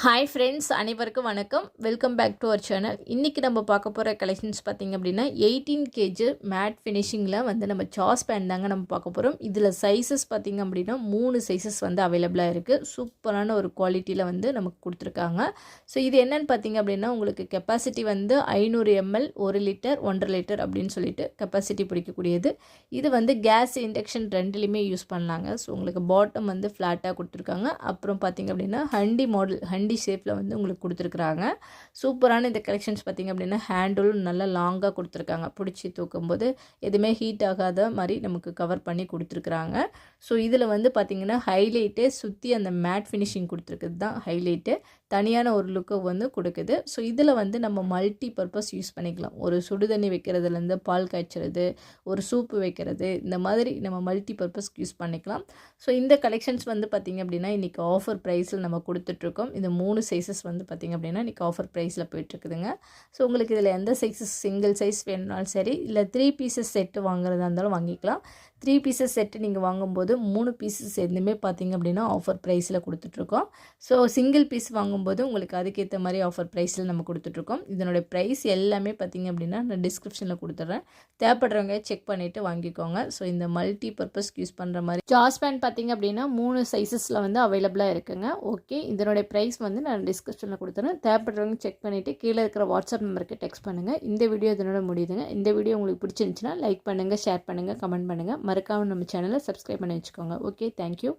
Hi friends, அனைவருக்கும் வணக்கம். Welcome back to our channel. இன்றைக்கி நம்ம பார்க்க போகிற கலெக்ஷன்ஸ் பார்த்திங்க அப்படின்னா 18 கேஜி மேட் ஃபினிஷிங்கில் வந்து நம்ம சாஸ் பேன் தாங்க நம்ம பார்க்க போகிறோம். இதில் சைஸஸ் பார்த்திங்க அப்படின்னா 3 சைஸஸ் வந்து அவைலபிளாக இருக்குது. சூப்பரான ஒரு குவாலிட்டியில் வந்து நமக்கு கொடுத்துருக்காங்க. ஸோ இது என்னென்னு பார்த்திங்க அப்படின்னா உங்களுக்கு கெப்பாசிட்டி வந்து 500 ml 1 லிட்டர் 1.5 லிட்டர் அப்படின்னு சொல்லிட்டு கெப்பாசிட்டி பிடிக்கக்கூடியது. இது வந்து கேஸ் இண்டக்ஷன் ரெண்டுலேயுமே யூஸ் பண்ணலாங்க. ஸோ உங்களுக்கு பாட்டம் வந்து ஃப்ளாட்டாக கொடுத்துருக்காங்க. அப்புறம் பார்த்திங்க அப்படின்னா ஹண்டி மாடல் ஹண்டி ஷேப்பில் வந்து உங்களுக்கு கொடுத்துருக்குறாங்க. சூப்பரான இந்த கலெக்ஷன்ஸ் பார்த்திங்க அப்படின்னா ஹேண்டிலும் நல்லா லாங்காக கொடுத்துருக்காங்க. பிடிச்சி தூக்கும்போது எதுவுமே ஹீட் ஆகாத மாதிரி நமக்கு கவர் பண்ணி கொடுத்துருக்குறாங்க. ஸோ இதில் வந்து பார்த்திங்கன்னா ஹைலைட்டே சுற்றி அந்த மேட் ஃபினிஷிங் கொடுத்துருக்குது தான் ஹைலைட்டு. தனியான ஒரு லுக்கை வந்து கொடுக்குது. ஸோ இதில் வந்து நம்ம மல்டி பர்பஸ் யூஸ் பண்ணிக்கலாம். ஒரு சுடுதண்ணி வைக்கிறதுலேருந்து பால் காய்ச்சறது, ஒரு சூப்பு வைக்கிறது, இந்த மாதிரி நம்ம மல்டி பர்பஸ்க்கு யூஸ் பண்ணிக்கலாம். ஸோ இந்த கலெக்ஷன்ஸ் வந்து பார்த்திங்க அப்படின்னா இன்றைக்கி ஆஃபர் ப்ரைஸில் நம்ம கொடுத்துட்ருக்கோம். இந்த 3 சைஸஸ் வந்து பார்த்திங்க அப்படின்னா இன்றைக்கி ஆஃபர் ப்ரைஸில் போயிட்டுருக்குதுங்க. ஸோ உங்களுக்கு இதில் எந்த சைஸஸ் சிங்கிள் சைஸ் வேணுனாலும் சரி, இல்லை 3 பீசஸ் செட்டு வாங்குறதா இருந்தாலும் வாங்கிக்கலாம். 3 பீசஸ் செட்டு நீங்கள் வாங்கும்போது 3 பீசஸ் எதுவுமே பார்த்திங்க அப்படின்னா ஆஃபர் ப்ரைஸில் கொடுத்துட்ருக்கோம். ஸோ சிங்கிள் பீஸ் வாங்கும்போது உங்களுக்கு அதுக்கேற்ற மாதிரி ஆஃபர் ப்ரைஸில் நம்ம கொடுத்துட்ருக்கோம். இதனுடைய ப்ரைஸ் எல்லாமே பார்த்திங்க அப்படின்னா நான் டிஸ்கிரிப்ஷனில் கொடுத்துட்றேன். தேவைப்படுறவங்க செக் பண்ணிவிட்டு வாங்கிக்கோங்க. ஸோ இந்த மல்டி பர்பஸ்க்கு யூஸ் பண்ணுற மாதிரி சாஸ் பேன் பார்த்திங்க அப்படின்னா 3 சைஸஸில் வந்து அவைலபிளாக இருக்குங்க. ஓகே, இதனுடைய ப்ரைஸ் வந்து நான் டிஸ்கிரிப்ஷனில் கொடுத்துறேன். தேவைப்படுறவங்க செக் பண்ணிவிட்டு கீழே இருக்கிற வாட்ஸ்அப் நம்பருக்கு டெக்ஸ்ட் பண்ணுங்கள். இந்த வீடியோ இதனோட முடியுதுங்க. இந்த வீடியோ உங்களுக்கு பிடிச்சிருந்துச்சுன்னா லைக் பண்ணுங்கள், ஷேர் பண்ணுங்கள், கமெண்ட் பண்ணுங்கள். மறக்காமல் நம்ம சேனலை சப்ஸ்கிரைப் பண்ணி வச்சுக்கோங்க. Okay, thank you.